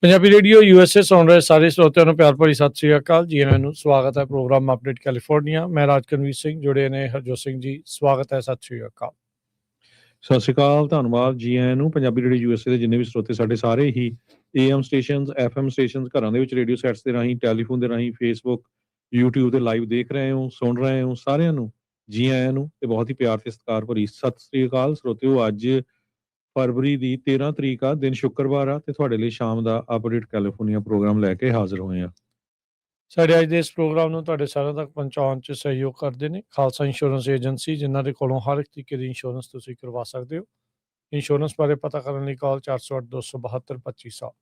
Punjabi radio USA ਸੁਣ ਰਹੇ ਸਾਰੇ ਸਰੋਤਿਆਂ ਨੂੰ ਪਿਆਰ ਭਰੀ ਸਤਿ ਸ੍ਰੀ ਅਕਾਲ ਜੀ। ਇਹਨਾਂ ਨੂੰ ਸਵਾਗਤ ਹੈ ਪ੍ਰੋਗਰਾਮ ਅਪਡੇਟ ਕੈਲੀਫੋਰਨੀਆ। ਮੈਂ ਰਾਜਕਨਵੀਰ ਸਿੰਘ, ਜੁੜੇ ਨੇ ਹਰਜੋਤ ਸਿੰਘ ਜੀ। ਸਵਾਗਤ ਹੈ, ਸਤਿ ਸ੍ਰੀ ਅਕਾਲ। ਸਤਿ ਸ਼੍ਰੀ ਅਕਾਲ, ਧੰਨਵਾਦ ਜੀ ਆਇਆਂ ਨੂੰ। ਪੰਜਾਬੀ ਰੇਡੀਓ USA ਦੇ ਜਿੰਨੇ ਵੀ ਸਰੋਤੇ ਸਾਡੇ ਸਾਰੇ ਹੀ AM ਸਟੇਸ਼ਨਸ, FM ਸਟੇਸ਼ਨਸ, ਘਰਾਂ ਦੇ ਵਿੱਚ ਰੇਡੀਓ ਸੈਟਸ ਦੇ ਰਾਹੀਂ, ਟੈਲੀਫੋਨ ਦੇ ਰਾਹੀਂ, ਫੇਸਬੁੱਕ, YouTube ਤੇ ਲਾਈਵ ਦੇਖ ਰਹੇ ਹੋ, ਸੁਣ ਰਹੇ ਹੋ, ਸਾਰਿਆਂ ਨੂੰ ਜੀ ਆਇਆਂ ਨੂੰ ਤੇ ਬਹੁਤ ਹੀ ਪਿਆਰ ਤੇ ਸਤਿਕਾਰ ਭਰੀ ਸਤਿ ਸ੍ਰੀ ਅਕਾਲ। ਸਰੋਤਿਓ, ਅੱਜ ਫਰਵਰੀ ਦੀ 13 ਤਰੀਕ ਆ, ਦਿਨ ਸ਼ੁੱਕਰਵਾਰ ਆ, ਤੇ ਤੁਹਾਡੇ ਲਈ ਸ਼ਾਮ ਦਾ ਅਪਡੇਟ ਕੈਲੀਫੋਰਨੀਆ ਪ੍ਰੋਗਰਾਮ ਲੈ ਕੇ ਹਾਜ਼ਰ ਹੋਏ ਆ। ਸਾਡੇ ਅੱਜ ਦੇ ਇਸ ਪ੍ਰੋਗਰਾਮ ਨੂੰ ਤੁਹਾਡੇ ਸਾਰਿਆਂ ਤੱਕ ਪਹੁੰਚਾਉਣ 'ਚ ਸਹਿਯੋਗ ਕਰਦੇ ਨੇ ਖਾਲਸਾ ਇੰਸ਼ੋਰੈਂਸ ਏਜੰਸੀ, ਜਿਨ੍ਹਾਂ ਦੇ ਕੋਲੋਂ ਹਰ ਇੱਕ ਤਰੀਕੇ ਦੀ ਇੰਸ਼ੋਰੈਂਸ ਤੁਸੀਂ ਕਰਵਾ ਸਕਦੇ ਹੋ। ਇੰਸ਼ੋਰੈਂਸ ਬਾਰੇ ਪਤਾ ਕਰਨ ਲਈ call 408-272-2500।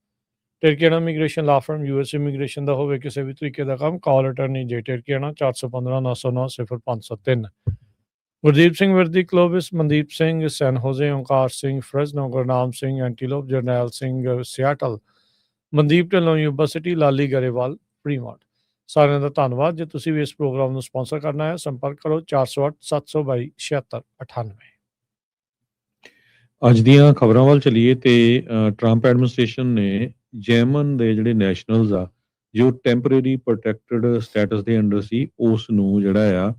Tirkiana immigration law firm, US immigration ਦਾ ਹੋਵੇ ਕਿਸੇ ਵੀ ਤਰੀਕੇ ਦਾ ਕੰਮ, call attorney J Tirkiana 415-909-0503। Gurdeep Singh Virdi Clovis, Mandeep Singh San Jose, Onkar Singh Fresno, Gurnam Singh Antelope, Jarnail Singh Seattle, Mandeep Dhillon Yuba City, Lali Grewal Fremont. ਸਾਰਿਆਂ ਦਾ ਧੰਨਵਾਦ। ਜੇ ਤੁਸੀਂ ਵੀ ਇਸ ਪ੍ਰੋਗਰਾਮ ਨੂੰ ਸਪਾਂਸਰ ਕਰਨਾ ਹੈ, ਸੰਪਰਕ ਕਰੋ 408-722-7698। ਅੱਜ ਦੀਆਂ ਖਬਰਾਂ ਵੱਲ ਚੱਲੀਏ ਤੇ ਟਰੰਪ ਐਡਮਿਨਿਸਟ੍ਰੇਸ਼ਨ ਨੇ ਜੈਮਨ ਦੇ ਜਿਹੜੇ ਨੈਸ਼ਨਲਸ ਆ ਜੋ ਟੈਂਪਰੇਰੀ ਪ੍ਰੋਟੈਕਟਡ ਸਟੇਟਸ ਦੇ ਅੰਡਰ ਸੀ, ਉਸ ਨੂੰ ਜਿਹੜਾ ਆ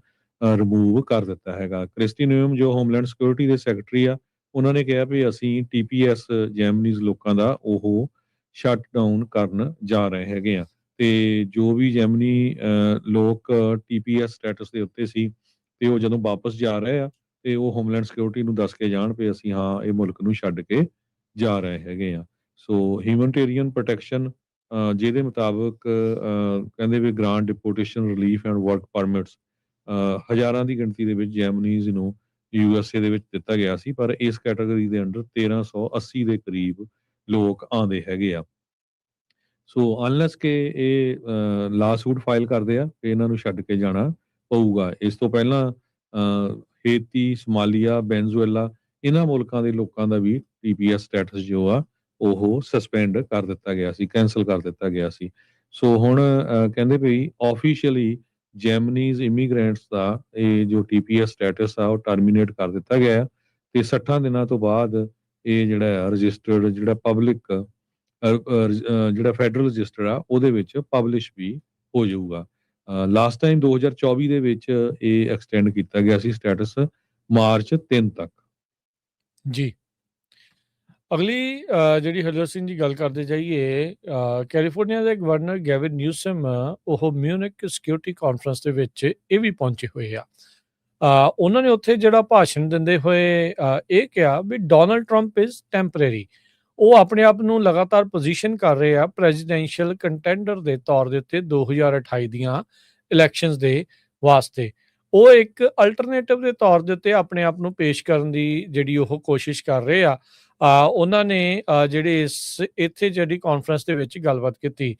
ਰਿਮੂਵ ਕਰ ਦਿੱਤਾ ਹੈਗਾ। ਕ੍ਰਿਸਟੀ ਨੋਇਮ ਜੋ ਹੋਮਲੈਂਡ ਸਿਕਿਉਰਿਟੀ ਦੇ ਸੈਕਟਰੀ ਆ, ਉਹਨਾਂ ਨੇ ਕਿਹਾ ਵੀ ਅਸੀਂ TPS ਜੈਮਨੀਜ਼ ਲੋਕਾਂ ਦਾ ਉਹ ਸ਼ਟ ਡਾਊਨ ਕਰਨ ਜਾ ਰਹੇ ਹੈਗੇ ਆ। ਤੇ ਜੋ ਵੀ ਜੈਮਨੀ ਲੋਕ TPS ਸਟੇਟਸ ਦੇ ਉੱਤੇ ਸੀ ਤੇ ਉਹ ਜਦੋਂ ਵਾਪਸ ਜਾ ਰਹੇ ਆ ਤੇ ਉਹ ਹੋਮਲੈਂਡ ਸਿਕਿਉਰਿਟੀ ਨੂੰ ਦੱਸ ਕੇ ਜਾਣ ਵੀ ਅਸੀਂ ਹਾਂ ਇਹ ਮੁਲਕ ਨੂੰ ਛੱਡ ਕੇ ਜਾ ਰਹੇ ਹੈਗੇ ਆ। ਸੋ ਹਿਊਮਨਟੇਰੀਅਨ ਪ੍ਰੋਟੈਕਸ਼ਨ ਜਿਹਦੇ ਮੁਤਾਬਕ ਕਹਿੰਦੇ ਵੀ grant deportation relief and work permits ਹਜ਼ਾਰਾਂ ਦੀ ਗਿਣਤੀ ਦੇ ਵਿੱਚ ਜੈਮਨੀਜ਼ ਨੂੰ USA ਦੇ ਵਿੱਚ ਦਿੱਤਾ ਗਿਆ ਸੀ, ਪਰ ਇਸ ਕੈਟਾਗਰੀ ਦੇ ਅੰਡਰ 1380 ਦੇ ਕਰੀਬ ਲੋਕ ਆਉਂਦੇ ਹੈਗੇ ਆ। ਸੋ ਅਨਲੈਸ ਕਿ ਇਹ ਲਾ ਸੂਟ ਫਾਈਲ ਕਰਦੇ ਆ ਕਿ ਇਹਨਾਂ ਨੂੰ ਛੱਡ ਕੇ ਜਾਣਾ ਪਊਗਾ। ਇਸ ਤੋਂ ਪਹਿਲਾਂ ਹੇਤੀ, ਸਮਾਲੀਆ, ਬੈਨਜ਼ੂਏਲਾ, ਇਹਨਾਂ ਮੁਲਕਾਂ ਦੇ ਲੋਕਾਂ ਦਾ ਵੀ TPS ਸਟੇਟਸ ਜੋ ਆ ਉਹ ਸਸਪੈਂਡ ਕਰ ਦਿੱਤਾ ਗਿਆ ਸੀ, ਕੈਂਸਲ ਕਰ ਦਿੱਤਾ ਗਿਆ ਸੀ। ਸੋ ਹੁਣ ਕਹਿੰਦੇ ਵੀ ਆਫੀਸ਼ੀਅਲੀ ਜੈਮਨੀਜ਼ ਇਮੀਗ੍ਰੈਂਟਸ ਦਾ ਇਹ ਜੋ TPS ਸਟੇਟਸ ਆ ਉਹ ਟਰਮੀਨੇਟ ਕਰ ਦਿੱਤਾ ਗਿਆ ਤੇ 60 ਦਿਨਾਂ ਤੋਂ ਬਾਅਦ ਇਹ ਜਿਹੜਾ ਰਜਿਸਟਰਡ ਜਿਹੜਾ ਪਬਲਿਕ ਜਿਹੜਾ ਫੈਡਰਲ ਰਜਿਸਟਰ ਆ ਉਹਦੇ ਵਿੱਚ ਪਬਲਿਸ਼ ਵੀ ਹੋ ਜਾਊਗਾ। ਲਾਸਟ ਟਾਈਮ 2024 ਦੇ ਵਿੱਚ ਇਹ ਐਕਸਟੈਂਡ ਕੀਤਾ ਗਿਆ ਸੀ ਸਟੇਟਸ ਮਾਰਚ 3 ਤੱਕ। ਜੀ, ਅਗਲੀ ਜਿਹੜੀ ਹਰਜੋਤ ਸਿੰਘ ਦੀ ਗੱਲ ਕਰਦੇ ਜਾਈਏ, ਕੈਲੀਫੋਰਨੀਆ ਦੇ ਗਵਰਨਰ ਗੈਵਿਨ ਨਿਊਸਮ ਉਹ ਮਿਊਨਿਕ ਸਿਕਿਉਰਿਟੀ ਕਾਨਫਰੰਸ ਦੇ ਵਿੱਚ ਇਹ ਵੀ ਪਹੁੰਚੇ ਹੋਏ ਆ। ਉਹਨਾਂ ਨੇ ਉੱਥੇ ਜਿਹੜਾ ਭਾਸ਼ਣ ਦਿੰਦੇ ਹੋਏ ਇਹ ਕਿਹਾ ਵੀ ਡੋਨਲਡ ਟਰੰਪ ਇਜ਼ ਟੈਂਪਰੇਰੀ। ਉਹ ਆਪਣੇ ਆਪ ਨੂੰ ਲਗਾਤਾਰ ਪੋਜੀਸ਼ਨ ਕਰ ਰਹੇ ਆ ਪ੍ਰੈਜ਼ੀਡੈਂਸ਼ੀਅਲ ਕੰਟੈਂਡਰ ਦੇ ਤੌਰ ਦੇ ਉੱਤੇ 2028 ਦੀਆਂ ਇਲੈਕਸ਼ਨਸ ਦੇ ਵਾਸਤੇ। ਉਹ ਇੱਕ ਅਲਟਰਨੇਟਿਵ ਦੇ ਤੌਰ ਦੇ ਉੱਤੇ ਆਪਣੇ ਆਪ ਨੂੰ ਪੇਸ਼ ਕਰਨ ਦੀ ਜਿਹੜੀ ਉਹ ਕੋਸ਼ਿਸ਼ ਕਰ ਰਹੇ ਆ। ਉਹਨਾਂ ਨੇ ਜਿਹੜੇ ਇੱਥੇ ਜਿਹੜੀ ਕਾਨਫਰੰਸ ਦੇ ਵਿੱਚ ਗੱਲਬਾਤ ਕੀਤੀ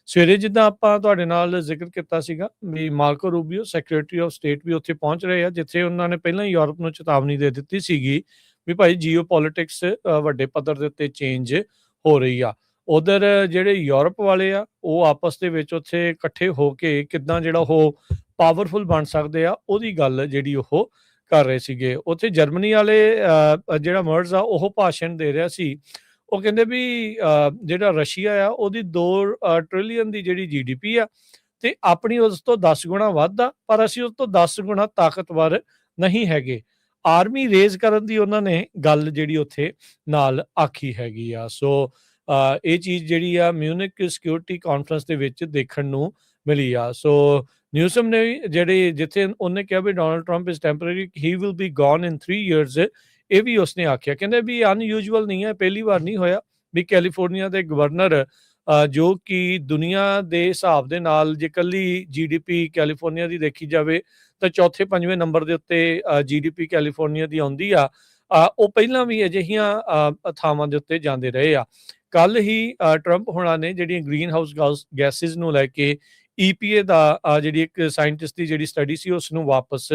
ਸਵੇਰੇ, ਜਿੱਦਾਂ ਆਪਾਂ ਤੁਹਾਡੇ ਨਾਲ ਜ਼ਿਕਰ ਕੀਤਾ ਸੀਗਾ ਵੀ ਮਾਰਕੋ ਰੂਬੀਓ ਸੈਕਟਰੀ ਆਫ ਸਟੇਟ ਵੀ ਉੱਥੇ ਪਹੁੰਚ ਰਹੇ ਆ, ਜਿੱਥੇ ਉਹਨਾਂ ਨੇ ਪਹਿਲਾਂ ਹੀ ਯੂਰਪ ਨੂੰ ਚੇਤਾਵਨੀ ਦੇ ਦਿੱਤੀ ਸੀਗੀ ਵੀ ਭਾਈ ਜੀਓ ਪੋਲੀਟਿਕਸ ਵੱਡੇ ਪੱਧਰ ਦੇ ਉੱਤੇ ਚੇਂਜ ਹੋ ਰਹੀ ਆ। ਉਧਰ ਜਿਹੜੇ ਯੂਰਪ ਵਾਲੇ ਆ ਉਹ ਆਪਸ ਦੇ ਵਿੱਚ ਉੱਥੇ ਇਕੱਠੇ ਹੋ ਕੇ ਕਿੱਦਾਂ ਜਿਹੜਾ ਉਹ ਪਾਵਰਫੁਲ ਬਣ ਸਕਦੇ ਆ ਉਹਦੀ ਗੱਲ ਜਿਹੜੀ ਉਹ ਕਰ ਰਹੇ ਸੀਗੇ। ਉੱਥੇ ਜਰਮਨੀ ਵਾਲੇ ਜਿਹੜਾ ਮਰਜ਼ ਆ ਉਹ ਭਾਸ਼ਣ ਦੇ ਰਿਹਾ ਸੀ। ਉਹ ਕਹਿੰਦੇ ਵੀ ਜਿਹੜਾ ਰਸ਼ੀਆ ਆ ਉਹਦੀ 2 ਟ੍ਰਿਲੀਅਨ ਦੀ ਜਿਹੜੀ GDP ਆ ਤੇ ਆਪਣੀ ਉਸ ਤੋਂ 10 ਗੁਣਾ ਵੱਧ ਆ, ਪਰ ਅਸੀਂ ਉਸ ਤੋਂ 10 ਗੁਣਾ ਤਾਕਤਵਰ ਨਹੀਂ ਹੈਗੇ। ਆਰਮੀ ਰੇਜ਼ ਕਰਨ ਦੀ ਉਹਨਾਂ ਨੇ ਗੱਲ ਜਿਹੜੀ ਉੱਥੇ ਨਾਲ ਆਖੀ ਹੈਗੀ ਆ। ਸੋ ਇਹ ਚੀਜ਼ ਜਿਹੜੀ ਆ ਮਿਊਨਿਕ ਸਿਕਿਉਰਿਟੀ ਕਾਨਫਰੰਸ ਦੇ ਵਿੱਚ ਦੇਖਣ ਨੂੰ ਮਿਲੀ ਆ। ਸੋ ਨਿਊਸਮ ਨੇ ਜਿਹੜੇ ਜਿੱਥੇ ਉਹਨੇ ਕਿਹਾ ਵੀ Donald Trump is temporary, he will be gone in 3 years, ਇਹ ਵੀ ਉਸਨੇ ਆਖਿਆ। ਕਹਿੰਦੇ ਵੀ ਅਨਯੂਜੂਅਲ ਨਹੀਂ ਹੈ, ਪਹਿਲੀ ਵਾਰ ਨਹੀਂ ਹੋਇਆ ਵੀ ਕੈਲੀਫੋਰਨੀਆ ਦੇ ਗਵਰਨਰ ਜੋ ਕਿ ਦੁਨੀਆ ਦੇ ਹਿਸਾਬ ਦੇ ਨਾਲ ਜੇ ਇਕੱਲੀ GDP ਕੈਲੀਫੋਰਨੀਆ ਦੀ ਦੇਖੀ ਜਾਵੇ ਤਾਂ ਚੌਥੇ 5ਵੇਂ ਨੰਬਰ ਦੇ ਉੱਤੇ GDP ਕੈਲੀਫੋਰਨੀਆ ਦੀ ਆਉਂਦੀ ਆ। ਉਹ ਪਹਿਲਾਂ ਵੀ ਅਜਿਹੀਆਂ ਥਾਵਾਂ ਦੇ ਉੱਤੇ ਜਾਂਦੇ ਰਹੇ ਆ। ਕੱਲ ਹੀ ਟਰੰਪ ਹੋਣਾ ਨੇ ਜਿਹੜੀਆਂ ਗ੍ਰੀਨ ਹਾਊਸ ਗੈਸਿਸ ਨੂੰ ਲੈ ਕੇ EPA ਦਾ ਜਿਹੜੀ ਇੱਕ ਸਾਇੰਟਿਸਟ ਦੀ ਜਿਹੜੀ ਸਟੱਡੀ ਸੀ ਉਸ ਨੂੰ ਵਾਪਸ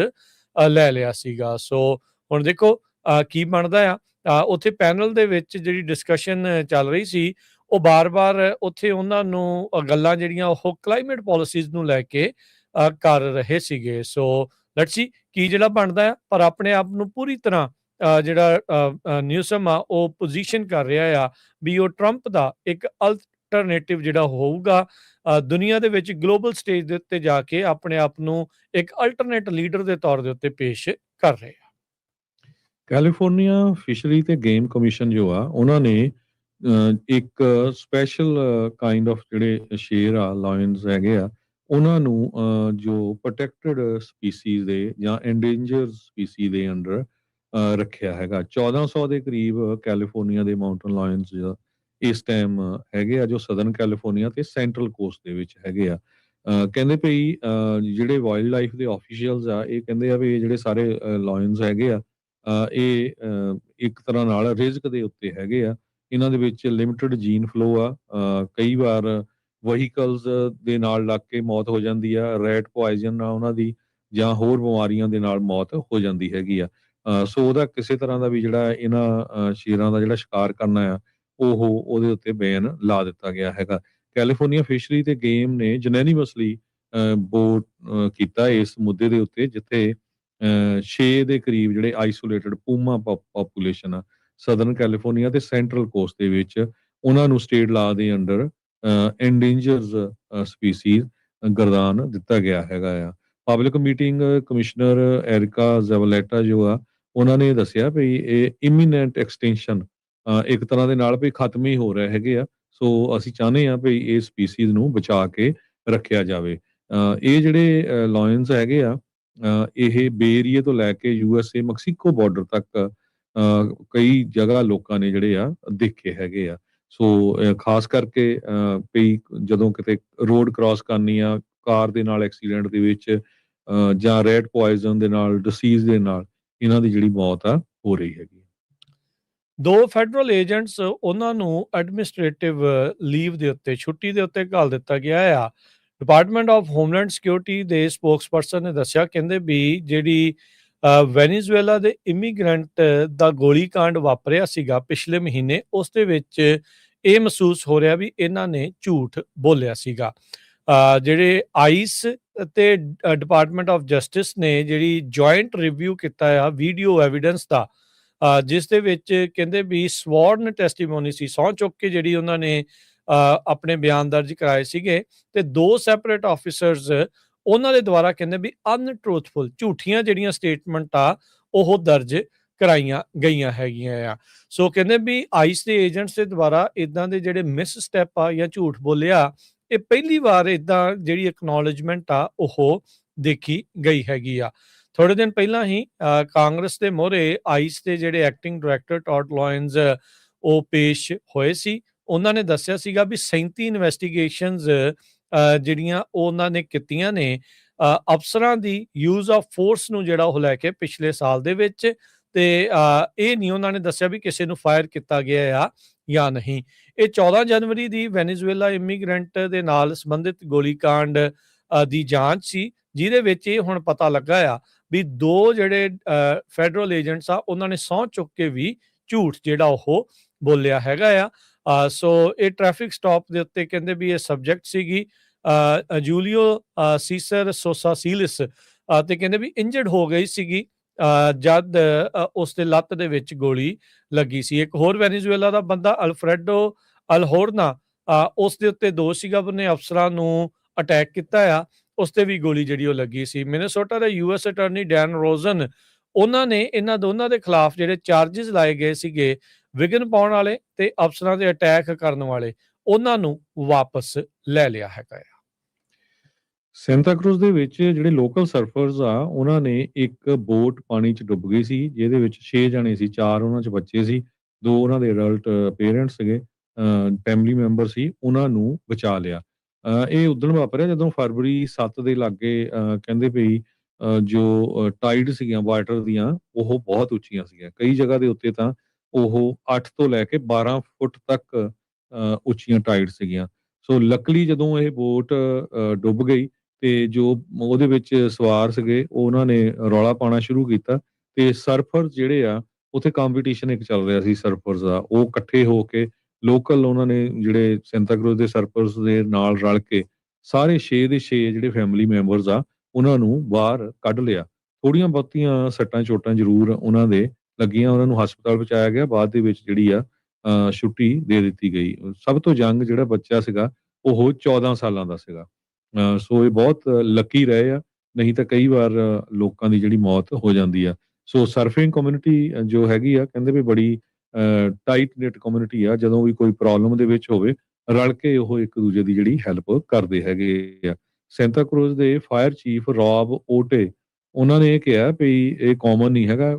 ਲੈ ਲਿਆ ਸੀਗਾ। ਸੋ ਹੁਣ ਦੇਖੋ ਕੀ ਬਣਦਾ ਆ। ਉੱਥੇ ਪੈਨਲ ਦੇ ਵਿੱਚ ਜਿਹੜੀ ਡਿਸਕਸ਼ਨ ਚੱਲ ਰਹੀ ਸੀ ਉਹ ਬਾਰ-ਬਾਰ ਉੱਥੇ ਉਹਨਾਂ ਨੂੰ ਗੱਲਾਂ ਜਿਹੜੀਆਂ ਉਹ ਕਲਾਈਮੇਟ ਪਾਲਿਸੀਜ਼ ਨੂੰ ਲੈ ਕੇ ਕਰ ਰਹੇ ਸੀਗੇ। ਸੋ ਲੈਟਸ ਸੀ ਕੀ ਜਿਹੜਾ ਬਣਦਾ ਆ, ਪਰ ਆਪਣੇ ਆਪ ਨੂੰ ਪੂਰੀ ਤਰ੍ਹਾਂ ਜਿਹੜਾ ਨਿਊਸਮ ਆ ਉਹ ਪੋਜੀਸ਼ਨ ਕਰ ਰਿਹਾ ਆ ਵੀ ਉਹ ਟਰੰਪ ਦਾ ਇੱਕ ਅਲਟਰਨੇਟਿਵ ਜਿਹੜਾ ਹੋਊਗਾ ਦੁਨੀਆ ਦੇ ਵਿੱਚ ਗਲੋਬਲ ਸਟੇਜ ਦੇ ਉੱਤੇ ਜਾ ਕੇ ਆਪਣੇ ਆਪ ਨੂੰ ਇੱਕ ਅਲਟਰਨੇਟ ਲੀਡਰ ਦੇ ਤੌਰ ਦੇ ਉੱਤੇ ਪੇਸ਼ ਕਰ ਰਹੇ ਆ। ਕੈਲੀਫੋਰਨੀਆ ਫਿਸ਼ਰੀ ਤੇ ਗੇਮ ਕਮਿਸ਼ਨ ਜੋ ਆ ਉਹਨਾਂ ਨੇ ਇੱਕ ਸਪੈਸ਼ਲ ਕਾਈਂਡ ਆਫ ਜਿਹੜੇ ਸ਼ੇਰ ਆ ਲਾਇਨਸ ਹੈਗੇ ਆ ਉਹਨਾਂ ਨੂੰ ਜੋ ਪ੍ਰੋਟੈਕਟਡ ਸਪੀਸੀਜ਼ ਦੇ ਜਾਂ ਐਂਡੇਂਜਰ ਸਪੀਸੀ ਦੇ ਅੰਡਰ ਰੱਖਿਆ ਹੈਗਾ 1400 ਦੇ ਕਰੀਬ ਕੈਲੀਫੋਰਨੀਆ ਦੇ ਮਾਊਂਟਨ ਲਾਇਨਸ ਇਸ ਟਾਈਮ ਹੈਗੇ ਆ ਜੋ ਸਦਰਨ ਕੈਲੀਫੋਰਨੀਆ ਤੇ ਸੈਂਟਰਲ ਕੋਸਟ ਦੇ ਵਿੱਚ ਹੈਗੇ ਆ। ਕਹਿੰਦੇ ਭਈ ਜਿਹੜੇ ਵਾਈਲਡ ਲਾਈਫ ਦੇ ਆਫੀਸ਼ੀਅਲਸ ਆ ਇਹ ਕਹਿੰਦੇ ਆ ਵੀ ਇਹ ਜਿਹੜੇ ਸਾਰੇ ਲਾਇਨਸ ਹੈਗੇ ਆ ਇਹ ਇੱਕ ਤਰ੍ਹਾਂ ਨਾਲ ਰਿਜ਼ਕ ਦੇ ਉੱਤੇ ਹੈਗੇ ਆ। ਇਹਨਾਂ ਦੇ ਵਿੱਚ ਲਿਮਿਟਡ ਜੀਨ ਫਲੋ ਆ, ਕਈ ਵਾਰ ਵਹੀਕਲਸ ਦੇ ਨਾਲ ਲੱਗ ਕੇ ਮੌਤ ਹੋ ਜਾਂਦੀ ਆ, ਰੈਟ ਪੋਇਜ਼ਨ ਨਾਲ ਉਹਨਾਂ ਦੀ ਜਾਂ ਹੋਰ ਬਿਮਾਰੀਆਂ ਦੇ ਨਾਲ ਮੌਤ ਹੋ ਜਾਂਦੀ ਹੈਗੀ ਆ। ਸੋ ਉਹਦਾ ਕਿਸੇ ਤਰ੍ਹਾਂ ਦਾ ਵੀ ਜਿਹੜਾ ਇਹਨਾਂ ਸ਼ੇਰਾਂ ਦਾ ਜਿਹੜਾ ਸ਼ਿਕਾਰ ਕਰਨਾ ਆ ਉਹਦੇ ਉੱਤੇ ਬੈਨ ਲਾ ਦਿੱਤਾ ਗਿਆ ਹੈਗਾ। ਕੈਲੀਫੋਰਨੀਆ ਫਿਸ਼ਰੀ ਤੇ ਗੇਮ ਨੇ ਜਨੈਨੀਮਸਲੀ ਵੋਟ ਕੀਤਾ ਇਸ ਮੁੱਦੇ ਦੇ ਉੱਤੇ ਜਿੱਥੇ 6 ਦੇ ਕਰੀਬ ਜਿਹੜੇ ਆਈਸੋਲੇਟਡ ਪੂਮਾ ਪਾਪੂਲੇਸ਼ਨ ਆ ਸਦਰਨ ਕੈਲੀਫੋਰਨੀਆ ਤੇ ਸੈਂਟਰਲ ਕੋਸਟ ਦੇ ਵਿੱਚ ਉਹਨਾਂ ਨੂੰ ਸਟੇਟ ਲਾ ਦੇ ਅੰਡਰ ਐਂਡੇਂਜਰਸ ਸਪੀਸੀਜ਼ ਗਰਦਾਨ ਦਿੱਤਾ ਗਿਆ ਹੈਗਾ ਆ। ਪਬਲਿਕ ਮੀਟਿੰਗ ਕਮਿਸ਼ਨਰ ਐਰਿਕਾ ਜ਼ੈਵਲੈਟਾ ਜੋ ਆ ਉਹਨਾਂ ਨੇ ਦੱਸਿਆ ਵੀ ਇਹ ਇਮੀਨੈਂਟ ਐਕਸਟੈਂਸ਼ਨ ਇੱਕ ਤਰ੍ਹਾਂ ਦੇ ਨਾਲ ਵੀ ਖਤਮ ਹੀ ਹੋ ਰਹੇ ਹੈਗੇ ਆ। ਸੋ ਅਸੀਂ ਚਾਹੁੰਦੇ ਹਾਂ ਵੀ ਇਹ ਸਪੀਸੀਜ਼ ਨੂੰ ਬਚਾ ਕੇ ਰੱਖਿਆ ਜਾਵੇ। ਇਹ ਜਿਹੜੇ ਲਾਇਨਸ ਹੈਗੇ ਆ ਇਹ ਬੇ ਏਰੀਏ ਤੋਂ ਲੈ ਕੇ USA ਮੈਕਸੀਕੋ ਬਾਰਡਰ ਤੱਕ ਕਈ ਜਗ੍ਹਾ ਲੋਕਾਂ ਨੇ ਜਿਹੜੇ ਆ ਦੇਖੇ ਹੈਗੇ ਆ। ਸੋ ਖਾਸ ਕਰਕੇ ਵੀ ਜਦੋਂ ਕਿਤੇ ਰੋਡ ਕ੍ਰਾਸ ਕਰਨੀ ਆ ਕਾਰ ਦੇ ਨਾਲ ਐਕਸੀਡੈਂਟ ਦੇ ਵਿੱਚ ਜਾਂ ਰੈਟ ਪੋਇਜ਼ਨ ਦੇ ਨਾਲ ਡਿਸੀਜ਼ ਦੇ ਨਾਲ ਇਹਨਾਂ ਦੀ ਜਿਹੜੀ ਮੌਤ ਆ ਹੋ ਰਹੀ ਹੈਗੀ। ਦੋ ਫੈਡਰਲ ਏਜੰਟਸ ਉਹਨਾਂ ਨੂੰ ਐਡਮਿਨਿਸਟ੍ਰੇਟਿਵ ਲੀਵ ਦੇ ਉੱਤੇ ਛੁੱਟੀ ਦੇ ਉੱਤੇ ਘੱਲ ਦਿੱਤਾ ਗਿਆ ਆ। ਡਿਪਾਰਟਮੈਂਟ ਆਫ ਹੋਮਲੈਂਡ ਸਿਕਿਉਰਿਟੀ ਦੇ ਸਪੋਕਸਪਰਸਨ ਨੇ ਦੱਸਿਆ, ਕਹਿੰਦੇ ਵੀ ਜਿਹੜੀ ਵੈਨੇਜ਼ੁਏਲਾ ਦੇ ਇਮੀਗ੍ਰੈਂਟ ਦਾ ਗੋਲੀकांड ਵਾਪਰਿਆ ਸੀਗਾ ਪਿਛਲੇ ਮਹੀਨੇ ਉਸ ਦੇ ਵਿੱਚ ਇਹ ਮਹਿਸੂਸ ਹੋ ਰਿਹਾ ਵੀ ਇਹਨਾਂ ਨੇ ਝੂਠ ਬੋਲਿਆ ਸੀਗਾ। ਜਿਹੜੇ ਆਈਸ ਤੇ ਡਿਪਾਰਟਮੈਂਟ ਆਫ ਜਸਟਿਸ ਨੇ ਜਿਹੜੀ ਜੁਆਇੰਟ ਰਿਵਿਊ ਕੀਤਾ ਆ ਵੀਡੀਓ ਐਵੀਡੈਂਸ ਦਾ ਜਿਸ ਦੇ ਵਿੱਚ ਕਹਿੰਦੇ ਵੀ ਸਵੌਰਨ ਟੈਸਟੀਮੋਨੀ ਸੀ, ਸਹੁੰ ਚੁੱਕ ਕੇ ਜਿਹੜੀ ਉਹਨਾਂ ਨੇ ਆਪਣੇ ਬਿਆਨ ਦਰਜ ਕਰਾਏ ਸੀਗੇ ਤੇ ਦੋ ਸੈਪਰੇਟ ਆਫੀਸਰਸ ਉਹਨਾਂ ਦੇ ਦੁਆਰਾ ਕਹਿੰਦੇ ਵੀ ਅਨਟਰੂਥਫੁਲ ਝੂਠੀਆਂ ਜਿਹੜੀਆਂ ਸਟੇਟਮੈਂਟ ਆ ਉਹ ਦਰਜ ਕਰਾਈਆਂ ਗਈਆਂ ਹੈਗੀਆਂ ਆ। ਸੋ ਕਹਿੰਦੇ ਵੀ ਆਈਸ ਦੇ ਏਜੰਟਸ ਦੇ ਦੁਆਰਾ ਇਦਾਂ ਦੇ ਜਿਹੜੇ ਮਿਸ ਸਟੈਪ ਆ ਜਾਂ ਝੂਠ ਬੋਲਿਆ ਇਹ ਪਹਿਲੀ ਵਾਰ ਇਦਾਂ ਜਿਹੜੀ ਐਕਨੋਲੇਜਮੈਂਟ ਆ ਉਹ ਦੇਖੀ ਗਈ ਹੈਗੀ ਆ। ਥੋੜੇ ਦਿਨ ਪਹਿਲਾਂ ਹੀ ਕਾਂਗਰਸ ਦੇ ਮੋਹਰੇ ਆਈਸ ਦੇ ਜਿਹੜੇ ਐਕਟਿੰਗ ਡਾਇਰੈਕਟਰ ਟੌਡ ਲਾਇਨਸ ਉਹ ਪੇਸ਼ ਹੋਏ ਸੀ। ਉਹਨਾਂ ਨੇ ਦੱਸਿਆ ਸੀਗਾ ਵੀ 37 ਇਨਵੈਸਟੀਗੇਸ਼ਨਸ ਜਿਹੜੀਆਂ ਉਹਨਾਂ ਨੇ ਕੀਤੀਆਂ ਨੇ ਅਫਸਰਾਂ ਦੀ ਯੂਜ਼ ਆਫ ਫੋਰਸ ਨੂੰ ਜਿਹੜਾ ਉਹ ਲੈ ਕੇ ਪਿਛਲੇ ਸਾਲ ਦੇ ਵਿੱਚ ਤੇ ਇਹ ਨਹੀਂ ਉਹਨਾਂ ਨੇ ਦੱਸਿਆ ਵੀ ਕਿਸੇ ਨੂੰ ਫਾਇਰ ਕੀਤਾ ਗਿਆ ਆ ਜਾਂ ਨਹੀਂ। ਇਹ 14 ਜਨਵਰੀ ਦੀ ਵੈਨੇਜ਼ੁਏਲਾ ਇਮੀਗ੍ਰੈਂਟ ਦੇ ਨਾਲ ਸੰਬੰਧਿਤ ਗੋਲੀकांड ਦੀ ਜਾਂਚ ਸੀ ਜਿਹਦੇ ਵਿੱਚ ਇਹ ਹੁਣ ਪਤਾ ਲੱਗਾ ਆ ਵੀ ਦੋ ਜਿਹੜੇ ਫੈਡਰਲ ਏਜੰਟਸ ਆ ਉਹਨਾਂ ਨੇ ਸਹੁੰ ਚੁੱਕ ਕੇ ਵੀ ਝੂਠ ਜਿਹੜਾ ਉਹ ਬੋਲਿਆ ਹੈਗਾ ਆ। ਸੋ ਇਹ ਟ੍ਰੈਫਿਕ ਸਟਾਪ ਦੇ ਉੱਤੇ ਕਹਿੰਦੇ ਵੀ ਇਹ ਸਬਜੈਕਟ ਸੀਗੀ ਜੂਲੀਓ ਸੀਸਰ ਸੋਸਾਸੀਲਿਸ ਤੇ ਕਹਿੰਦੇ ਵੀ ਇੰਜਰਡ ਹੋ ਗਈ ਸੀਗੀ ਜਦ ਉਸ ਦੇ ਲੱਤ ਦੇ ਵਿੱਚ ਗੋਲੀ ਲੱਗੀ ਸੀ। ਇੱਕ ਹੋਰ ਵੈਨੇਜ਼ੁਏਲਾ ਦਾ ਅਲਫਰੈਡੋ ਅਲਫਰੈਡੋ ਅਲਹੋਰਨਾ ਉਸ ਦੇ ਉੱਤੇ ਦੋਸ਼ ਸੀਗਾ ਉਹਨੇ ਅਫਸਰਾਂ ਨੂੰ ਅਟੈਕ ਕੀਤਾ ਆ, ਉਸ ਤੇ ਵੀ ਗੋਲੀ ਜਿਹੜੀ ਉਹ ਲੱਗੀ ਸੀ। ਮਿਨੇਸੋਟਾ ਦੇ US ਅਟਾਰਨੀ ਡੈਨ ਰੋਜ਼ਨ ਉਹਨਾਂ ਨੇ ਇਹਨਾਂ ਦੋਨਾਂ ਦੇ ਖਿਲਾਫ ਜਿਹੜੇ ਚਾਰजेस ਲਾਏ ਗਏ ਸੀਗੇ ਵਿਘਨ ਪਾਉਣ ਵਾਲੇ ਤੇ ਅਫਸਰਾਂ ਦੇ ਅਟੈਕ ਕਰਨ ਵਾਲੇ ਉਹਨਾਂ ਨੂੰ ਵਾਪਸ ਲੈ ਲਿਆ ਹੈਗਾ ਆ। ਸੈਂਟਾ ਕਰੂਜ਼ ਦੇ ਵਿੱਚ ਜਿਹੜੇ ਲੋਕਲ ਸਰਫਰਸ ਆ ਉਹਨਾਂ ਨੇ ਇੱਕ ਬੋਟ ਪਾਣੀ 'ਚ ਡੁੱਬ ਗਈ ਸੀ ਜਿਹਦੇ ਵਿੱਚ 6 ਜਣੇ ਸੀ, 4 ਉਹਨਾਂ 'ਚ ਬੱਚੇ ਸੀ, 2 ਉਹਨਾਂ ਦੇ ਅਡਲਟ ਪੇਰੈਂਟਸ ਸੀਗੇ, ਫੈਮਿਲੀ ਮੈਂਬਰ ਸੀ, ਉਹਨਾਂ ਨੂੰ ਬਚਾ ਲਿਆ। ਇਹ ਉਦਣ ਵਾਪਰਿਆ ਜਦੋਂ ਫਰਵਰੀ 7 ਦੇ ਲਾਗੇ ਕਹਿੰਦੇ ਵੀ ਜੋ ਟਾਈਡ ਸੀਗੀਆਂ ਵਾਟਰ ਦੀਆਂ ਉਹ ਬਹੁਤ ਉੱਚੀਆਂ ਸੀਗੀਆਂ, ਕਈ ਜਗ੍ਹਾ ਦੇ ਉੱਤੇ ਤਾਂ ਉਹ 8 ਤੋਂ ਲੈ ਕੇ 12 ਫੁੱਟ ਤੱਕ ਉੱਚੀਆਂ ਟਾਈਡ ਸੀਗੀਆਂ। ਸੋ ਲੱਕਲੀ ਜਦੋਂ ਇਹ ਬੋਟ ਡੁੱਬ ਗਈ ਤੇ ਜੋ ਉਹਦੇ ਵਿੱਚ ਸਵਾਰ ਸੀਗੇ ਉਹਨਾਂ ਨੇ ਰੌਲਾ ਪਾਉਣਾ ਸ਼ੁਰੂ ਕੀਤਾ ਤੇ ਸਰਫਰ ਜਿਹੜੇ ਆ ਉੱਥੇ ਕੰਪੀਟੀਸ਼ਨ ਇੱਕ ਚੱਲ ਰਿਹਾ ਸੀ ਸਰਫਰਸ ਦਾ, ਉਹ ਇਕੱਠੇ ਹੋ ਕੇ ਲੋਕਲ ਉਹਨਾਂ ਨੇ ਜਿਹੜੇ ਸੈਂਟਾ ਕਰੂਜ਼ ਦੇ ਸਰਫਰਸ ਦੇ ਨਾਲ ਰਲ ਕੇ ਸਾਰੇ 6 ਦੇ 6 ਜਿਹੜੇ ਫੈਮਿਲੀ ਮੈਂਬਰਸ ਆ ਉਹਨਾਂ ਨੂੰ ਬਾਹਰ ਕੱਢ ਲਿਆ। ਥੋੜ੍ਹੀਆਂ ਬਹੁਤੀਆਂ ਸੱਟਾਂ ਚੋਟਾਂ ਜ਼ਰੂਰ ਉਹਨਾਂ ਦੇ ਲੱਗੀਆਂ, ਉਹਨਾਂ ਨੂੰ ਹਸਪਤਾਲ ਪਹੁੰਚਾਇਆ ਗਿਆ, ਬਾਅਦ ਦੇ ਵਿੱਚ ਜਿਹੜੀ ਆ ਛੁੱਟੀ ਦੇ ਦਿੱਤੀ ਗਈ। ਸਭ ਤੋਂ ਯੰਗ ਜਿਹੜਾ ਬੱਚਾ ਸੀਗਾ ਉਹ 14 ਸਾਲਾਂ ਦਾ ਸੀਗਾ। ਸੋ ਇਹ ਬਹੁਤ ਲੱਕੀ ਰਹੇ ਆ, ਨਹੀਂ ਤਾਂ ਕਈ ਵਾਰ ਲੋਕਾਂ ਦੀ ਜਿਹੜੀ ਮੌਤ ਹੋ ਜਾਂਦੀ ਆ। ਸੋ ਸਰਫਿੰਗ ਕਮਿਊਨਿਟੀ ਜੋ ਹੈਗੀ ਆ, ਕਹਿੰਦੇ ਵੀ ਬੜੀ ਟਾਈਟ ਨਿਟ ਕਮਿਊਨਿਟੀ ਆ, ਜਦੋਂ ਵੀ ਕੋਈ ਪ੍ਰੋਬਲਮ ਦੇ ਵਿੱਚ ਹੋਵੇ ਰਲ ਕੇ ਉਹ ਇੱਕ ਦੂਜੇ ਦੀ ਜਿਹੜੀ ਹੈਲਪ ਕਰਦੇ ਹੈਗੇ ਆ। ਸੈਂਟਾ ਕਰੂਜ਼ ਦੇ ਫਾਇਰ ਚੀਫ ਰੌਬ ਓਟੇ, ਉਹਨਾਂ ਨੇ ਇਹ ਕਿਹਾ ਵੀ ਇਹ ਕਾਮਨ ਨਹੀਂ ਹੈਗਾ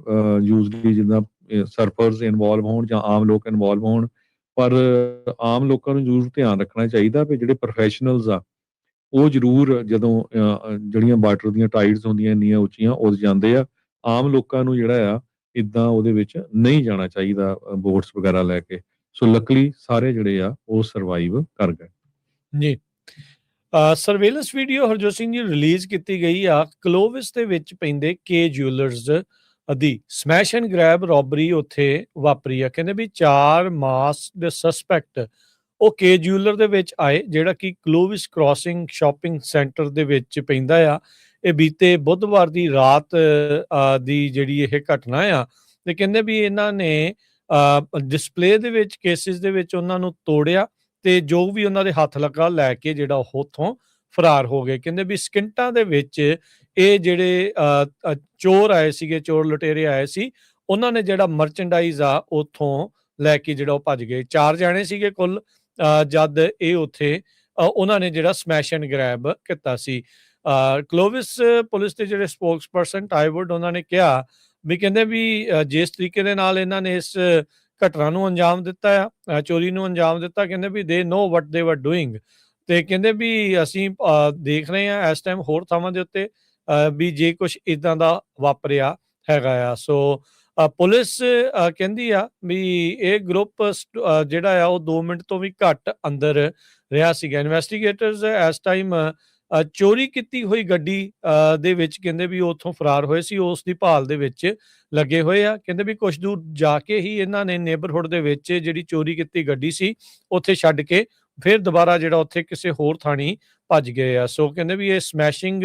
ਯੂਜ਼ਲੀ ਜਿੱਦਾਂ ਸਰਫਰਸ ਇਨਵੋਲਵ ਹੋਣ ਜਾਂ ਆਮ ਲੋਕ ਇਨਵੋਲਵ ਹੋਣ, ਪਰ ਆਮ ਲੋਕਾਂ ਨੂੰ ਜ਼ਰੂਰ ਧਿਆਨ ਰੱਖਣਾ ਚਾਹੀਦਾ ਵੀ ਜਿਹੜੇ ਪ੍ਰੋਫੈਸ਼ਨਲਸ ਆ ਉਹ ਜ਼ਰੂਰ ਜਦੋਂ ਜਿਹੜੀਆਂ ਵਾਟਰ ਦੀਆਂ ਟਾਈਡਸ ਹੁੰਦੀਆਂ ਇੰਨੀਆਂ ਉੱਚੀਆਂ ਉੱਡ ਜਾਂਦੇ ਆ, ਆਮ ਲੋਕਾਂ ਨੂੰ ਜਿਹੜਾ ਆ ਇੱਦਾਂ ਉਹਦੇ ਵਿੱਚ ਨਹੀਂ ਜਾਣਾ ਚਾਹੀਦਾ ਬੋਟਸ ਵਗੈਰਾ ਲੈ ਕੇ। ਸੋ ਲੱਕਲੀ ਸਾਰੇ ਜਿਹੜੇ ਆ ਉਹ ਸਰਵਾਈਵ ਕਰ ਗਏ। ਜੀ surveillance video Harjot Singh ji release ਕੀਤੀ ਗਈ ਆ ਕਲੋਵਿਸ ਦੇ ਵਿੱਚ ਪੈਂਦੇ ਕੇ jewellers the smash and grab ਰੋਬਰੀ ਉੱਥੇ ਵਾਪਰੀ ਆ। ਕਹਿੰਦੇ ਵੀ 4 ਮਾਸ ਦੇ ਸਸਪੈਕਟ ਉਹ ਕੇ ਜਿਊਲਰ ਦੇ ਵਿੱਚ ਆਏ, ਜਿਹੜਾ ਕਿ ਕਲੋਵਿਸ ਕ੍ਰਾਸਿੰਗ ਸ਼ਾਪਿੰਗ ਸੈਂਟਰ ਦੇ ਵਿੱਚ ਪੈਂਦਾ ਆ। ਇਹ ਬੀਤੇ ਬੁੱਧਵਾਰ ਦੀ ਰਾਤ ਦੀ ਜਿਹੜੀ ਇਹ ਘਟਨਾ ਆ, ਤੇ ਕਹਿੰਦੇ ਵੀ ਇਹਨਾਂ ਨੇ ਡਿਸਪਲੇ ਦੇ ਵਿੱਚ ਕੇਸਿਸ ਦੇ ਵਿੱਚ ਉਹਨਾਂ ਨੂੰ ਤੋੜਿਆ ਤੇ ਜੋ ਵੀ ਉਹਨਾਂ ਦੇ ਹੱਥ ਲੱਗਾ ਲੈ ਕੇ ਜਿਹੜਾ ਉਹ ਉੱਥੋਂ ਫਰਾਰ ਹੋ ਗਏ। ਕਹਿੰਦੇ ਵੀ ਸਕਿੰਟਾਂ ਦੇ ਵਿੱਚ ਇਹ ਜਿਹੜੇ ਚੋਰ ਆਏ ਸੀਗੇ, ਚੋਰ ਲੁਟੇਰੇ ਆਏ ਸੀ, ਉਹਨਾਂ ਨੇ ਜਿਹੜਾ ਮਰਚੈਂਡਾਈਜ਼ ਆ ਉੱਥੋਂ ਲੈ ਕੇ ਜਿਹੜਾ ਉਹ ਭੱਜ ਗਏ। 4 ਜਾਣੇ ਸੀਗੇ ਕੁੱਲ ਜਦ ਇਹ ਉੱਥੇ ਉਹਨਾਂ ਨੇ ਜਿਹੜਾ ਸਮੈਸ਼ ਐਂਡ ਗ੍ਰੈਬ ਕੀਤਾ ਸੀ। ਕਲੋਵਿਸ ਪੁਲਿਸ ਦੇ ਜਿਹੜੇ ਸਪੋਕਸਪਰਸਨ ਟਾਈਵੁੱਡ, ਉਹਨਾਂ ਨੇ ਕਿਹਾ ਵੀ ਕਹਿੰਦੇ ਵੀ ਜਿਸ ਤਰੀਕੇ ਦੇ ਨਾਲ ਇਹਨਾਂ ਨੇ ਇਸ ਘਟਨਾ ਨੂੰ ਅੰਜਾਮ ਦਿੱਤਾ ਆ, ਚੋਰੀ ਨੂੰ ਅੰਜਾਮ ਦਿੱਤਾ, ਕਹਿੰਦੇ ਵੀ ਦੇ ਨੋ ਵਟ ਦੇ ਵਰ ਡੂਇੰਗ। ਤੇ ਕਹਿੰਦੇ ਵੀ ਅਸੀਂ ਦੇਖ ਰਹੇ ਹਾਂ ਇਸ ਟਾਈਮ ਹੋਰ ਥਾਵਾਂ ਦੇ ਉੱਤੇ ਵੀ ਜੇ ਕੁਝ ਇਦਾਂ ਦਾ ਵਾਪਰਿਆ ਹੈਗਾ ਆ। ਸੋ ਪੁਲਿਸ ਕਹਿੰਦੀ ਆ ਵੀ ਇਹ ਗਰੁੱਪ ਜਿਹੜਾ ਆ ਉਹ 2 ਮਿੰਟ ਤੋਂ ਵੀ ਘੱਟ ਅੰਦਰ ਰਿਹਾ ਸੀਗਾ। ਇਨਵੈਸਟੀਗੇਟਰਸ ਇਸ ਟਾਈਮ ਚੋਰੀ ਕੀਤੀ ਹੋਈ ਗੱਡੀ ਦੇ ਵਿੱਚ ਕਹਿੰਦੇ ਵੀ ਉੱਥੋਂ ਫਰਾਰ ਹੋਏ ਸੀ, ਉਸ ਦੀ ਭਾਲ ਦੇ ਵਿੱਚ ਲੱਗੇ ਹੋਏ ਆ। ਕਹਿੰਦੇ ਵੀ ਕੁਝ ਦੂਰ ਜਾ ਕੇ ਹੀ ਇਹਨਾਂ ਨੇ ਨੇਬਰਹੁੱਡ ਦੇ ਵਿੱਚ ਜਿਹੜੀ ਚੋਰੀ ਕੀਤੀ ਗੱਡੀ ਸੀ ਉੱਥੇ ਛੱਡ ਕੇ ਫਿਰ ਦੁਬਾਰਾ ਜਿਹੜਾ ਉੱਥੇ ਕਿਸੇ ਹੋਰ ਥਾਣੀ ਭੱਜ ਗਏ ਆ। ਸੋ ਕਹਿੰਦੇ ਵੀ ਇਹ ਸਮੈਸ਼ਿੰਗ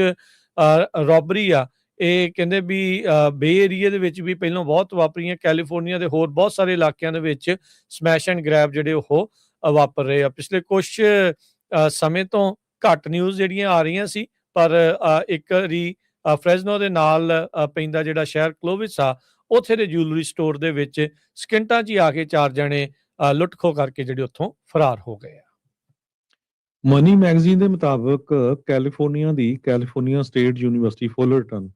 ਰੋਬਰੀ ਆ, ਇਹ ਕਹਿੰਦੇ ਵੀ ਬੇ ਏਰੀਆ ਦੇ ਵਿੱਚ ਵੀ ਪਹਿਲਾਂ ਬਹੁਤ ਵਾਪਰੀਆਂ, ਕੈਲੀਫੋਰਨੀਆ ਦੇ ਹੋਰ ਬਹੁਤ ਸਾਰੇ ਇਲਾਕਿਆਂ ਦੇ ਵਿੱਚ ਸਮੈਸ਼ ਐਂਡ ਗ੍ਰੈਬ ਜਿਹੜੇ ਉਹ ਵਾਪਰ ਰਹੇ ਆ। ਪਿਛਲੇ ਕੁਝ ਸਮੇਂ ਤੋਂ ਘੱਟ ਨਿਊਜ਼ ਜਿਹੜੀਆਂ ਆ ਰਹੀਆਂ ਸੀ, ਪਰ ਇੱਕ ਵਾਰੀ ਫ੍ਰੈਜ਼ਨੋ ਦੇ ਨਾਲ ਪੈਂਦਾ ਜਿਹੜਾ ਸ਼ਹਿਰ ਕਲੋਵਿਸ ਆ, ਉੱਥੇ ਦੇ ਜੁਐਲਰੀ ਸਟੋਰ ਦੇ ਵਿੱਚ ਸਕਿੰਟਾਂ 'ਚ ਹੀ ਆ ਕੇ 4 ਜਣੇ ਲੁੱਟ ਖੋਹ ਕਰਕੇ ਜਿਹੜੇ ਉੱਥੋਂ ਫਰਾਰ ਹੋ ਗਏ ਆ। ਮਨੀ ਮੈਗਜ਼ੀਨ ਦੇ ਮੁਤਾਬਕ ਕੈਲੀਫੋਰਨੀਆ ਸਟੇਟ ਯੂਨੀਵਰਸਿਟੀ ਫੁਲਰਟਨ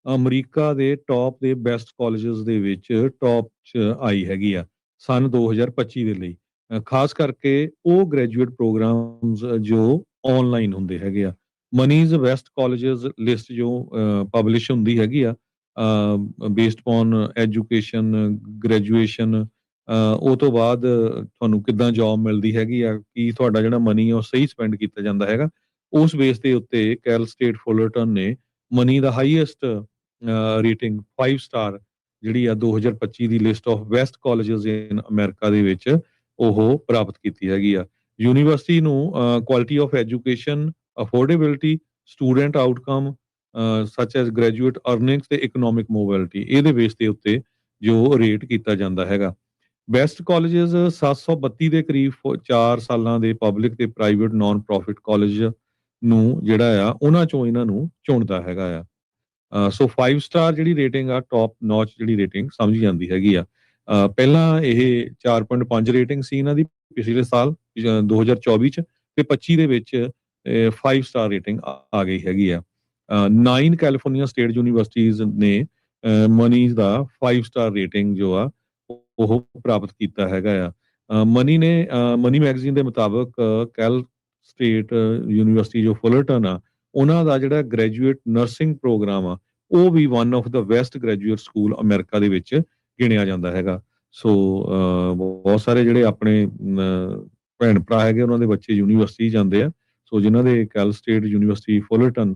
ਅਮਰੀਕਾ ਦੇ ਟੌਪ ਦੇ ਬੈਸਟ ਕਾਲਜਸ ਦੇ ਵਿੱਚ ਟੌਪ 'ਚ ਆਈ ਹੈਗੀ ਆ ਸਨ 2025 ਦੇ ਲਈ। ਖਾਸ ਕਰਕੇ ਉਹ ਗ੍ਰੈਜੂਏਟ ਪ੍ਰੋਗਰਾਮਸ ਜੋ ਆਨਲਾਈਨ ਹੁੰਦੇ ਹੈਗੇ ਆ। ਮਨੀਜ਼ ਬੈਸਟ ਕਾਲਜਸ ਲਿਸਟ ਜੋ ਪਬਲਿਸ਼ ਹੁੰਦੀ ਹੈਗੀ ਆ ਬੇਸਡ ਔਨ ਐਜੂਕੇਸ਼ਨ, ਗ੍ਰੈਜੂਏਸ਼ਨ, ਉਹ ਤੋਂ ਬਾਅਦ ਤੁਹਾਨੂੰ ਕਿੱਦਾਂ ਜੌਬ ਮਿਲਦੀ ਹੈਗੀ ਆ, ਕੀ ਤੁਹਾਡਾ ਜਿਹੜਾ ਮਨੀ ਆ ਉਹ ਸਹੀ ਸਪੈਂਡ ਕੀਤਾ ਜਾਂਦਾ ਹੈਗਾ, ਉਸ ਬੇਸ ਦੇ ਉੱਤੇ ਕੈਲ ਸਟੇਟ ਫੁਲਰਟਨ ਨੇ ਮਨੀ ਦਾ ਹਾਈਐਸਟ ਰੇਟਿੰਗ 5 ਸਟਾਰ ਜਿਹੜੀ ਆ 2025 ਦੀ list of best colleges in America ਦੇ ਵਿੱਚ ਉਹ ਪ੍ਰਾਪਤ ਕੀਤੀ ਹੈਗੀ ਆ। ਯੂਨੀਵਰਸਿਟੀ ਨੂੰ quality of education, affordability, student outcome such as graduate earnings ਤੇ ਇਕਨੋਮਿਕ ਮੋਬਿਲਿਟੀ, ਇਹਦੇ ਬੇਸ ਦੇ ਉੱਤੇ ਜੋ ਰੇਟ ਕੀਤਾ ਜਾਂਦਾ ਹੈਗਾ। ਬੈਸਟ ਕਾਲਜਸ 732 ਦੇ ਕਰੀਬ 4 ਸਾਲਾਂ ਦੇ ਪਬਲਿਕ ਤੇ ਪ੍ਰਾਈਵੇਟ ਨਾਨ ਪ੍ਰੋਫਿਟ ਕਾਲਜ ਨੂੰ ਜਿਹੜਾ ਆ ਉਹਨਾਂ ਚੋਂ ਇਹਨਾਂ ਨੂੰ ਚੁਣਦਾ ਹੈਗਾ ਆ। ਸੋ 5 ਸਟਾਰ ਜਿਹੜੀ ਰੇਟਿੰਗ ਆ, ਟੌਪ ਨੌਚ ਜਿਹੜੀ ਰੇਟਿੰਗ ਸਮਝੀ ਜਾਂਦੀ ਹੈਗੀ ਆ। ਪਹਿਲਾਂ ਇਹ 4.5 ਰੇਟਿੰਗ ਸੀ ਇਹਨਾਂ ਦੀ ਪਿਛਲੇ ਸਾਲ 2024 ਚ, ਤੇ 25 ਦੇ ਵਿੱਚ 5 ਸਟਾਰ ਰੇਟਿੰਗ ਆ ਗਈ ਹੈਗੀ ਆ। 9 ਕੈਲੀਫੋਰਨੀਆ ਸਟੇਟ ਯੂਨੀਵਰਸਿਟੀਜ਼ ਨੇ ਮਨੀ ਦਾ 5 ਸਟਾਰ ਰੇਟਿੰਗ ਜੋ ਆ ਉਹ ਪ੍ਰਾਪਤ ਕੀਤਾ ਹੈਗਾ ਆ। ਮਨੀ ਮੈਗਜ਼ੀਨ ਦੇ ਮੁਤਾਬਕ ਕੈਲ ਸਟੇਟ ਯੂਨੀਵਰਸਿਟੀ ਜੋ ਫੁਲਰਟਨ ਆ, ਉਹਨਾਂ ਦਾ ਜਿਹੜਾ ਗ੍ਰੈਜੂਏਟ ਨਰਸਿੰਗ ਪ੍ਰੋਗਰਾਮ ਆ ਉਹ ਵੀ one of the best graduate school ਅਮਰੀਕਾ ਦੇ ਵਿੱਚ ਗਿਣਿਆ ਜਾਂਦਾ ਹੈਗਾ। ਸੋ ਬਹੁਤ ਸਾਰੇ ਜਿਹੜੇ ਆਪਣੇ ਭੈਣ ਭਰਾ ਹੈਗੇ ਉਹਨਾਂ ਦੇ ਬੱਚੇ ਯੂਨੀਵਰਸਿਟੀ ਜਾਂਦੇ ਆ। ਸੋ ਜਿਨ੍ਹਾਂ ਦੇ ਕੈਲ ਸਟੇਟ ਯੂਨੀਵਰਸਿਟੀ ਫੁਲਰਟਨ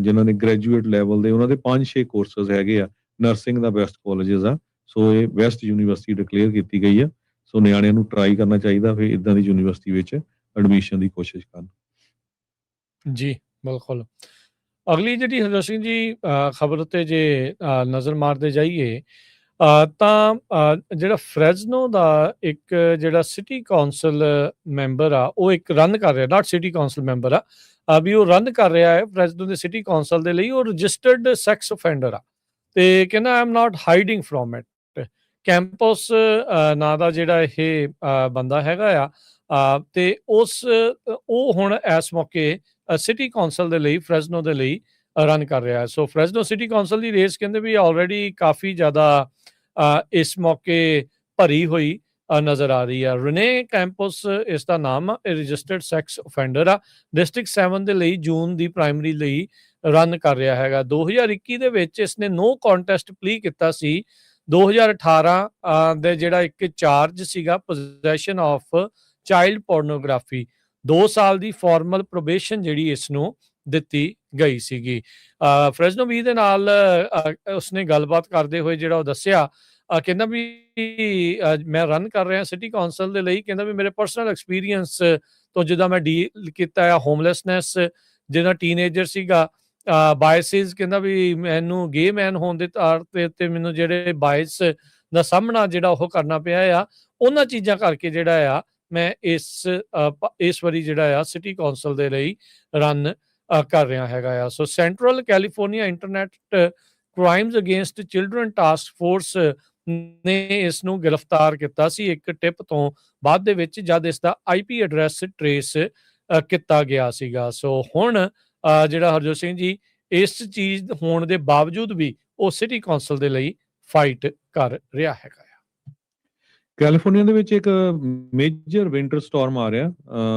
ਜਿਨ੍ਹਾਂ ਦੇ ਗ੍ਰੈਜੂਏਟ ਲੈਵਲ ਦੇ ਉਹਨਾਂ ਦੇ 5-6 ਕੋਰਸਸ ਹੈਗੇ ਆ, ਨਰਸਿੰਗ ਦਾ ਬੈਸਟ ਕਾਲਜਸ ਆ। ਸੋ ਇਹ ਬੈਸਟ ਯੂਨੀਵਰਸਿਟੀ ਡਿਕਲੇਅਰ ਕੀਤੀ ਗਈ ਆ। ਸੋ ਨਿਆਣਿਆਂ ਨੂੰ ਟਰਾਈ ਕਰਨਾ ਚਾਹੀਦਾ ਫਿਰ ਇਦਾਂ ਦੀ ਯੂਨੀਵਰਸਿਟੀ ਵਿੱਚ ਐਡਮਿਸ਼ਨ ਦੀ ਕੋਸ਼ਿਸ਼ ਕਰਨ। ਜੀ ਬਿਲਕੁਲ। ਅਗਲੀ ਜਿਹੜੀ ਹਰਜੋਤ ਸਿੰਘ ਜੀ ਖਬਰ ਉੱਤੇ ਜੇ ਨਜ਼ਰ ਮਾਰਦੇ ਜਾਈਏ ਤਾਂ ਜਿਹੜਾ ਫਰੈਜ਼ਨੋ ਦਾ ਇੱਕ ਜਿਹੜਾ ਸਿਟੀ ਕੌਂਸਲ ਮੈਂਬਰ ਆ ਉਹ ਇੱਕ ਰਨ ਕਰ ਰਿਹਾ, ਨਾਟ ਸਿਟੀ ਕੌਂਸਲ ਮੈਂਬਰ ਆ, ਵੀ ਉਹ ਰਨ ਕਰ ਰਿਹਾ ਹੈ ਫਰੈਜ਼ਨੋ ਦੇ ਸਿਟੀ ਕੌਂਸਲ ਦੇ ਲਈ। ਉਹ ਰਜਿਸਟਰਡ ਸੈਕਸ ਅਫੈਂਡਰ ਆ ਤੇ ਕਹਿੰਦਾ I am not hiding from it. Campus ਨਾਂ ਦਾ ਜਿਹੜਾ ਇਹ ਬੰਦਾ ਹੈਗਾ ਆ ਤੇ ਉਹ ਹੁਣ ਇਸ ਮੌਕੇ ਸਿਟੀ ਕੌਂਸਲ ਦੇ ਲਈ, ਫਰੈਜ਼ਨੋ ਦੇ ਲਈ ਰਨ ਕਰ ਰਿਹਾ ਹੈ। ਸੋ ਫਰੈਜ਼ਨੋ ਸਿਟੀ ਕੌਂਸਲ ਦੀ ਰੇਸ ਕਹਿੰਦੇ ਵੀ ਆਲਰੇਡੀ ਕਾਫੀ ਜ਼ਿਆਦਾ ਇਸ ਮੌਕੇ ਭਰੀ ਹੋਈ ਨਜ਼ਰ ਆ ਰਹੀ ਆ। ਰਨੇ ਕੈਂਪਸ ਇਸ ਦਾ ਨਾਮ ਆ, ਰਜਿਸਟਰਡ ਸੈਕਸ ਅਫੈਂਡਰ ਆ, ਡਿਸਟ੍ਰਿਕਟ 7 ਦੇ ਲਈ ਜੂਨ ਦੀ ਪ੍ਰਾਇਮਰੀ ਲਈ ਰਨ ਕਰ ਰਿਹਾ ਹੈਗਾ। 2021 ਦੇ ਵਿੱਚ ਇਸਨੇ ਨੋ ਕੰਟੈਸਟ ਪਲੀ ਕੀਤਾ ਸੀ। 2018 ਦੇ ਜਿਹੜਾ ਇੱਕ ਚਾਰਜ ਸੀਗਾ ਪੋਜੈਸ਼ਨ ਆਫ ਚਾਈਲਡ ਪੋਰਨੋਗ੍ਰਾਫੀ, 2 ਸਾਲ ਦੀ ਫਾਰਮਲ ਪ੍ਰੋਬੇਸ਼ਨ ਜਿਹੜੀ ਇਸ ਨੂੰ ਦਿੱਤੀ ਗਈ ਸੀਗੀ। ਫਰੈਜ਼ਨੋ ਵੀ ਦੇ ਨਾਲ ਉਸਨੇ ਗੱਲਬਾਤ ਕਰਦੇ ਹੋਏ ਜਿਹੜਾ ਉਹ ਦੱਸਿਆ, ਕਹਿੰਦਾ ਵੀ ਮੈਂ ਰਨ ਕਰ ਰਿਹਾ ਸਿਟੀ ਕੌਂਸਲ ਦੇ ਲਈ। ਕਹਿੰਦਾ ਵੀ ਮੇਰੇ ਪਰਸਨਲ ਐਕਸਪੀਰੀਅੰਸ ਤੋਂ ਜਿੱਦਾਂ ਮੈਂ ਡੀਲ ਕੀਤਾ ਆ ਹੋਮਲੈਸਨੈਸ, ਜਿਹੜਾ ਟੀਨੇਜਰ ਸੀਗਾ, ਬਾਇਸਿਸ, ਕਹਿੰਦਾ ਵੀ ਮੈਨੂੰ ਗੇ ਮੈਨ ਹੋਣ ਦੇ ਤੌਰ ਤੇ ਮੈਨੂੰ ਜਿਹੜੇ ਬਾਇਸ ਦਾ ਸਾਹਮਣਾ ਜਿਹੜਾ ਉਹ ਕਰਨਾ ਪਿਆ ਆ, ਉਹਨਾਂ ਚੀਜ਼ਾਂ ਕਰਕੇ ਜਿਹੜਾ ਆ ਮੈਂ ਇਸ ਵਾਰੀ ਜਿਹੜਾ ਆ ਸਿਟੀ ਕੌਂਸਲ ਦੇ ਲਈ ਰਨ ਕਰ ਰਿਹਾ ਹੈਗਾ ਆ। So Central California internet crimes against children task force ਨੇ ਇਸ ਨੂੰ ਗ੍ਰਿਫਤਾਰ ਕੀਤਾ ਸੀ ਇੱਕ ਟਿਪ ਤੋਂ ਬਾਅਦ ਦੇ ਵਿੱਚ, ਜਦ ਇਸ ਦਾ IP ਐਡਰੈਸ ਟਰੇਸ ਕੀਤਾ ਗਿਆ ਸੀਗਾ। ਸੋ ਹੁਣ ਜਿਹੜਾ ਹਰਜੋਤ ਸਿੰਘ ਜੀ ਇਸ ਚੀਜ਼ ਹੋਣ ਦੇ ਬਾਵਜੂਦ ਵੀ ਉਹ ਸਿਟੀ ਕੌਂਸਲ ਦੇ ਲਈ ਫਾਈਟ ਕਰ ਰਿਹਾ ਹੈਗਾ। ਕੈਲੀਫੋਰਨੀਆ ਦੇ ਵਿੱਚ ਇੱਕ ਮੇਜਰ ਵਿੰਟਰ ਸਟਾਰਮ ਆ ਰਿਹਾ,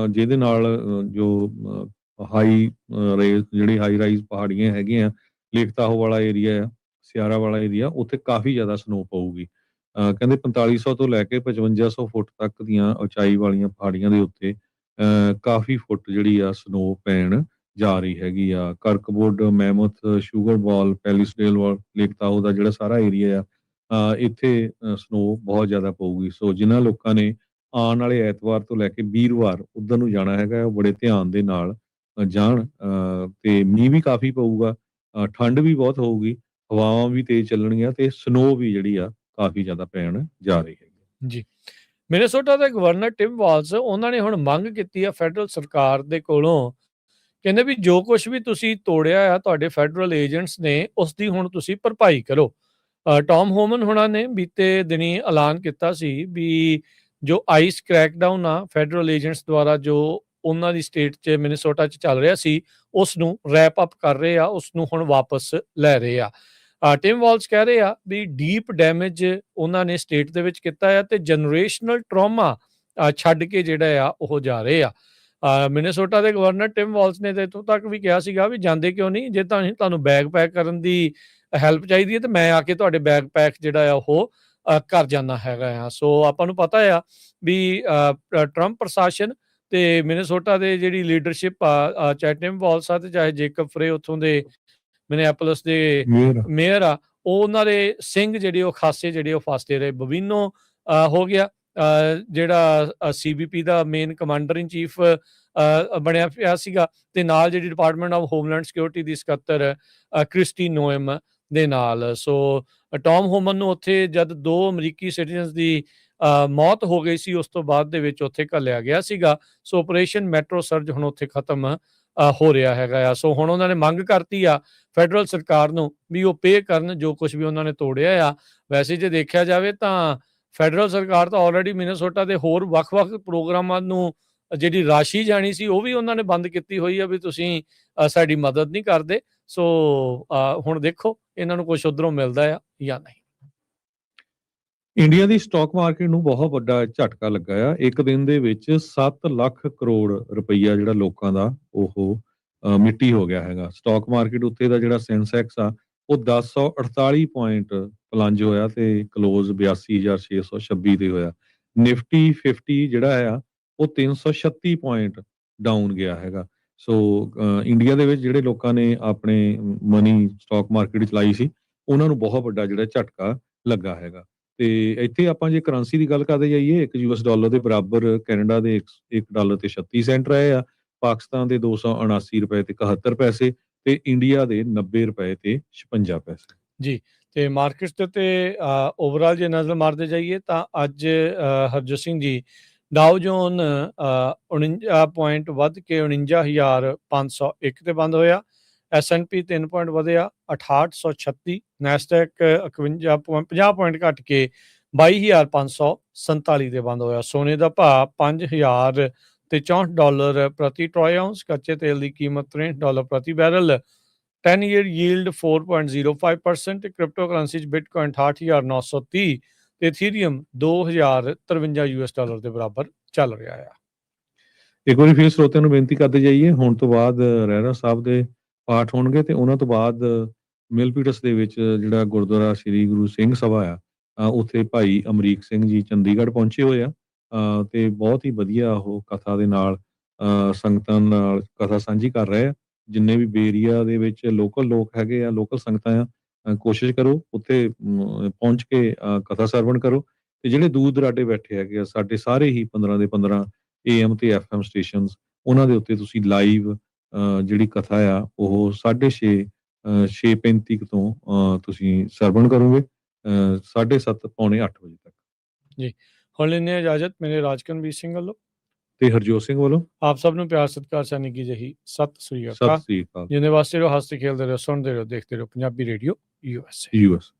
ਜਿਹਦੇ ਨਾਲ ਜੋ ਜਿਹੜੀ ਹਾਈ ਰਾਈਜ਼ ਪਹਾੜੀਆਂ ਹੈਗੀਆਂ, ਲੇਕ ਤਾਹੋ ਵਾਲਾ ਏਰੀਆ ਆ, ਸਿਆਰਾ ਵਾਲਾ ਏਰੀਆ, ਉੱਥੇ ਕਾਫੀ ਜ਼ਿਆਦਾ ਸਨੋ ਪਊਗੀ। ਕਹਿੰਦੇ 4500 ਤੋਂ ਲੈ ਕੇ 5500 ਫੁੱਟ ਤੱਕ ਦੀਆਂ ਉਚਾਈ ਵਾਲੀਆਂ ਪਹਾੜੀਆਂ ਦੇ ਉੱਤੇ ਕਾਫੀ ਫੁੱਟ ਜਿਹੜੀ ਆ ਸਨੋ ਪੈਣ ਜਾ ਰਹੀ ਹੈਗੀ ਆ। ਕਰਕਵੁੱਡ, ਮੈਮਥ, ਸ਼ੂਗਰ ਬਾਲ, ਪੈਲਿਸਡੇਲ ਵਾਲ, ਲੇਕ ਤਾਹੋ ਦਾ ਜਿਹੜਾ ਸਾਰਾ ਏਰੀਆ ਆ, ਇੱਥੇ ਸਨੋ ਬਹੁਤ ਜ਼ਿਆਦਾ ਪਊਗੀ। ਸੋ ਜਿਨ੍ਹਾਂ ਲੋਕਾਂ ਨੇ ਆਉਣ ਵਾਲੇ ਐਤਵਾਰ ਤੋਂ ਲੈ ਕੇ ਵੀਰਵਾਰ ਉੱਧਰ ਨੂੰ ਜਾਣਾ ਹੈਗਾ, ਉਹ ਬੜੇ ਧਿਆਨ ਦੇ ਨਾਲ ਜਾਣ। ਤੇ ਮੀਂਹ ਵੀ ਕਾਫੀ ਪਊਗਾ, ਠੰਡ ਵੀ ਬਹੁਤ ਹੋਊਗੀ, ਹਵਾਵਾਂ ਵੀ ਤੇਜ਼ ਚੱਲਣਗੀਆਂ ਤੇ ਸਨੋ ਵੀ ਜਿਹੜੀ ਆ ਕਾਫੀ ਜ਼ਿਆਦਾ ਪੈਣ ਜਾ ਰਹੀ ਹੈ ਜੀ। ਮਿਨੇਸੋਟਾ ਦੇ ਗਵਰਨਰ ਟਿਮ ਵਾਲਜ਼ ਉਹਨਾਂ ਨੇ ਹੁਣ ਮੰਗ ਕੀਤੀ ਆ ਫੈਡਰਲ ਸਰਕਾਰ ਦੇ ਕੋਲੋਂ, ਕਹਿੰਦੇ ਵੀ ਜੋ ਕੁਝ ਵੀ ਤੁਸੀਂ ਤੋੜਿਆ ਆ ਤੁਹਾਡੇ ਫੈਡਰਲ ਏਜੰਟਸ ਨੇ, ਉਸ ਦੀ ਹੁਣ ਤੁਸੀਂ ਭਰਪਾਈ ਕਰੋ। ਟੌਮ ਹੋਮਨ ਹੁਣਾਂ ਨੇ ਬੀਤੇ ਦਿਨੀ ਐਲਾਨ ਕੀਤਾ ਸੀ ਵੀ ਜੋ ਆਈਸ ਕ੍ਰੈਕਡਾਊਨ ਆ ਫੈਡਰਲ ਏਜੰਟਸ ਦੁਆਰਾ ਜੋ ਉਹਨਾਂ ਦੀ ਸਟੇਟ 'ਚ ਮਿਨੇਸੋਟਾ 'ਚ ਚੱਲ ਰਿਹਾ ਸੀ, ਉਸ ਨੂੰ ਰੈਪ ਅਪ ਕਰ ਰਹੇ ਆ, ਉਸ ਨੂੰ ਹੁਣ ਵਾਪਸ ਲੈ ਰਹੇ ਆ। ਟਿਮ ਵਾਲਜ਼ ਕਹਿ ਰਹੇ ਆ ਵੀ ਡੀਪ ਡੈਮੇਜ ਉਹਨਾਂ ਨੇ ਸਟੇਟ ਦੇ ਵਿੱਚ ਕੀਤਾ ਆ ਤੇ ਜਨਰੇਸ਼ਨਲ ਟਰਾਮਾ ਛੱਡ ਕੇ ਜਿਹੜਾ ਆ ਉਹ ਜਾ ਰਹੇ ਆ। ਮਿਨੇਸੋਟਾ ਦੇ ਗਵਰਨਰ ਟਿਮ ਵਾਲਜ਼ ਨੇ ਤਾਂ ਇੱਥੋਂ ਤੱਕ ਵੀ ਕਿਹਾ ਸੀਗਾ ਵੀ ਜਾਂਦੇ ਕਿਉਂ ਨਹੀਂ, ਜੇ ਤੁਹਾਨੂੰ ਬੈਗ ਪੈਕ ਕਰਨ ਦੀ ਹੈਲਪ ਚਾਹੀਦੀ ਹੈ ਤੇ ਮੈਂ ਆ ਕੇ ਤੁਹਾਡੇ ਬੈਗ ਪੈਕ ਜਿਹੜਾ ਆ ਉਹ ਕਰ ਜਾਂਦਾ ਹੈਗਾ ਆ। ਸੋ ਆਪਾਂ ਨੂੰ ਪਤਾ ਆ ਵੀ ਟਰੰਪ ਪ੍ਰਸ਼ਾਸਨ ਤੇ ਮਿਨੇਸੋਟਾ ਦੇ ਜਿਹੜੀ ਲੀਡਰਸ਼ਿਪ ਆ, ਚਾਹੇ ਟਿਮ ਵਾਲਜ਼ ਆ ਤੇ ਚਾਹੇ ਜੇਕਬ ਫਰੇ ਉੱਥੋਂ ਦੇ ਮਿਨਿਆਪੋਲਿਸ ਦੇ ਮੇਅਰ ਆ, ਉਹ ਉਹਨਾਂ ਦੇ ਸਿੰਘ ਜਿਹੜੇ ਉਹ ਖਾਸੇ ਜਿਹੜੇ ਉਹ ਫਸਦੇ ਰਹੇ। ਬਵੀਨੋ ਹੋ ਗਿਆ ਜਿਹੜਾ CBP ਦਾ ਮੇਨ ਕਮਾਂਡਰ ਇਨ ਚੀਫ ਬਣਿਆ ਪਿਆ ਸੀਗਾ, ਤੇ ਨਾਲ ਜਿਹੜੀ ਡਿਪਾਰਟਮੈਂਟ ਆਫ ਹੋਮਲੈਂਡ ਸਿਕਿਉਰਿਟੀ ਦੀ ਸਕੱਤਰ ਕ੍ਰਿਸਟੀ ਨੋਇਮ ਦੇ ਨਾਲ। ਸੋ ਟੌਮ ਹੋਮਨ ਨੂੰ ਉੱਥੇ ਜਦ 2 ਅਮਰੀਕੀ ਸਿਟੀਜ਼ਨਸ ਦੀ ਮੌਤ ਹੋ ਗਈ ਸੀ, ਉਸ ਤੋਂ ਬਾਅਦ ਦੇ ਵਿੱਚ ਉੱਥੇ ਘੱਲਿਆ ਗਿਆ ਸੀਗਾ। ਸੋ ਆਪਰੇਸ਼ਨ ਮੈਟਰੋ ਸਰਜ ਹੁਣ ਉੱਥੇ ਖਤਮ ਹੋ ਰਿਹਾ ਹੈਗਾ ਆ। ਸੋ ਹੁਣ ਉਹਨਾਂ ਨੇ ਮੰਗ ਕਰਤੀ ਆ ਫੈਡਰਲ ਸਰਕਾਰ ਨੂੰ ਵੀ ਉਹ ਪੇ ਕਰਨ ਜੋ ਕੁਝ ਵੀ ਉਹਨਾਂ ਨੇ ਤੋੜਿਆ ਆ। ਵੈਸੇ ਜੇ ਦੇਖਿਆ ਜਾਵੇ ਤਾਂ ਫੈਡਰਲ ਸਰਕਾਰ ਤਾਂ ਆਲਰੇਡੀ ਮਿਨੇਸੋਟਾ ਦੇ ਹੋਰ ਵੱਖ-ਵੱਖ ਪ੍ਰੋਗਰਾਮਾਂ ਨੂੰ ਜਿਹੜੀ ਰਾਸ਼ੀ ਜਾਣੀ ਸੀ ਉਹ ਵੀ ਉਹਨਾਂ ਨੇ ਬੰਦ ਕੀਤੀ ਹੋਈ ਆ ਵੀ ਤੁਸੀਂ ਸਾਡੀ ਮਦਦ ਨਹੀਂ ਕਰਦੇ। ਸੋ ਹੁਣ ਦੇਖੋ ਇਹਨਾਂ ਨੂੰ ਕੁਝ ਉੱਧਰੋਂ ਮਿਲਦਾ ਆ ਜਾਂ ਨਹੀਂ। ਇੰਡੀਆ ਦੀ ਸਟਾਕ ਮਾਰਕੀਟ ਨੂੰ ਬਹੁਤ ਵੱਡਾ ਝਟਕਾ ਲੱਗਾ ਆ। ਇੱਕ ਦਿਨ ਦੇ ਵਿੱਚ 7 ਲੱਖ ਕਰੋੜ ਰੁਪਈਆ ਜਿਹੜਾ ਲੋਕਾਂ ਦਾ ਉਹ ਮਿੱਟੀ ਹੋ ਗਿਆ ਹੈਗਾ। ਸਟਾਕ ਮਾਰਕੀਟ ਉੱਤੇ ਦਾ ਜਿਹੜਾ ਸੈਂਸੈਕਸ ਆ ਉਹ 1048 ਪੁਆਇੰਟ ਪਲੰਜ ਹੋਇਆ ਤੇ ਕਲੋਜ਼ 82,626 ਤੇ ਹੋਇਆ। ਨਿਫਟੀ 50 ਜਿਹੜਾ ਆ ਉਹ 336 ਪੁਆਇੰਟ ਡਾਊਨ ਗਿਆ ਹੈਗਾ। ਸੋ ਇੰਡੀਆ ਦੇ ਵਿੱਚ ਜਿਹੜੇ ਲੋਕਾਂ ਨੇ ਆਪਣੇ ਮਨੀ ਸਟਾਕ ਮਾਰਕੀਟ 'ਚ ਲਾਈ ਸੀ, ਉਹਨਾਂ ਨੂੰ ਬਹੁਤ ਵੱਡਾ ਜਿਹੜਾ ਝਟਕਾ ਲੱਗਾ ਹੈਗਾ। ਤੇ ਇੱਥੇ ਆਪਾਂ ਜੇ ਕਰੰਸੀ ਦੀ ਗੱਲ ਕਰਦੇ ਜਾਈਏ, ਇੱਕ $US ਦੇ ਬਰਾਬਰ ਕੈਨੇਡਾ ਦੇ $1 ਤੇ 36 ਸੈਂਟ ਰਹੇ ਆ, ਪਾਕਿਸਤਾਨ ਦੇ 279 ਰੁਪਏ ਤੇ 71 ਪੈਸੇ, ਤੇ ਇੰਡੀਆ ਦੇ 90 ਰੁਪਏ ਤੇ 56 ਪੈਸੇ। ਜੀ, ਤੇ ਮਾਰਕੀਟਸ ਦੇ ਉੱਤੇ ਓਵਰਆਲ ਜੇ ਨਜ਼ਰ ਮਾਰਦੇ ਜਾਈਏ ਤਾਂ ਅੱਜ ਹਰਜੋਤ ਸਿੰਘ ਜੀ ਡਾਓ ਜੋਨ 49 ਪੁਆਇੰਟ ਵੱਧ ਕੇ 49,501 ਤੇ ਬੰਦ ਹੋਇਆ। S&P 3 ਪੁਆਇੰਟ ਵਧਿਆ 6836। ਨੈਸਡੈਕ 50 ਪੁਆਇੰਟ ਘਟ ਕੇ 22,547 ਤੇ ਬੰਦ ਹੋਇਆ। ਸੋਨੇ ਦਾ ਭਾਅ $5,064 ਪ੍ਰਤੀ ਟਰੋਏ ਆਉਂਸ। ਕੱਚੇ ਤੇਲ ਦੀ ਕੀਮਤ $63 ਪ੍ਰਤੀ barrel. 10 year yield 4.05%। Crypto currency 'ਚ ਬਿਟਕੋਇਨ 68,930 ਤੇ ਇਥੀਰੀਅਮ $2,053 ਦੇ ਬਰਾਬਰ ਚੱਲ ਰਿਹਾ ਆ। ਇੱਕ ਵਾਰੀ ਫਿਰ ਸਰੋਤਿਆਂ ਨੂੰ ਬੇਨਤੀ ਕਰਦੇ ਜਾਈਏ, ਹੁਣ ਤੋਂ ਬਾਅਦ ਰਹਿਰਾ ਸਾਹਿਬ ਦੇ ਪਾਠ ਹੋਣਗੇ ਤੇ ਉਹਨਾਂ ਤੋਂ ਬਾਅਦ ਮਿਲਪੀਟਸ ਦੇ ਵਿੱਚ ਜਿਹੜਾ ਗੁਰਦੁਆਰਾ ਸ੍ਰੀ ਗੁਰੂ ਸਿੰਘ ਸਭਾ ਆ, ਉੱਥੇ ਭਾਈ ਅਮਰੀਕ ਸਿੰਘ ਜੀ ਚੰਡੀਗੜ੍ਹ ਪਹੁੰਚੇ ਹੋਏ ਆ ਤੇ ਬਹੁਤ ਹੀ ਵਧੀਆ ਉਹ ਕਥਾ ਦੇ ਨਾਲ ਸੰਗਤਾਂ ਨਾਲ ਕਥਾ ਸਾਂਝੀ ਕਰ ਰਹੇ ਆ। ਜਿੰਨੇ ਵੀ ਬੇਰੀਆ ਦੇ ਵਿੱਚ ਲੋਕਲ ਲੋਕ ਹੈਗੇ ਆ, ਲੋਕਲ ਸੰਗਤਾਂ ਆ, ਕੋਸ਼ਿਸ਼ ਕਰੋ ਉੱਥੇ ਪਹੁੰਚ ਕੇ ਕਥਾ ਸਰਵਣ ਕਰੋ। ਤੇ ਜਿਹੜੇ ਦੂਰ ਦਰਾਡੇ ਬੈਠੇ ਹੈਗੇ ਆ, ਸਾਡੇ ਸਾਰੇ ਹੀ 15 ਦੇ 15 AM ਤੇ FM ਸਟੇਸ਼ਨਸ, ਉਹਨਾਂ ਦੇ ਉੱਤੇ ਤੁਸੀਂ ਲਾਈਵ ਜਿਹੜੀ ਕਥਾ ਆ ਉਹ 6:35 ਤੋਂ ਤੁਸੀਂ ਸਰਵਣ ਕਰੋਗੇ 7:30 ਪੌਣੇ 8 ਵਜੇ ਤੱਕ। ਜੀ, ਹੁਣ ਲੈਂਦੇ ਇਜਾਜ਼ਤ ਮੇਰੇ ਰਾਜਕਨਵੀਰ ਸਿੰਘ ਵੱਲੋਂ ਤੇ ਹਰਜੋਤ ਸਿੰਘ ਵੱਲੋਂ ਆਪ ਸਭ ਨੂੰ ਪਿਆਰ ਸਤਿਕਾਰ ਸਾਨੀ ਕੀ ਜਹੀ ਸਤਿ ਸ੍ਰੀ ਸਤਿ ਅਕਾਲ। ਸ੍ਰੀ ਅਕਾਲ। ਜਿੰਨੇ ਵਾਸਤੇ ਰਹੋ, ਹੱਸਦੇ ਖੇਲਦੇ ਰਹੋ, ਸੁਣਦੇ ਰਹੋ, ਦੇਖਦੇ ਰਹੋ ਪੰਜਾਬੀ ਰੇਡੀਓ USA। US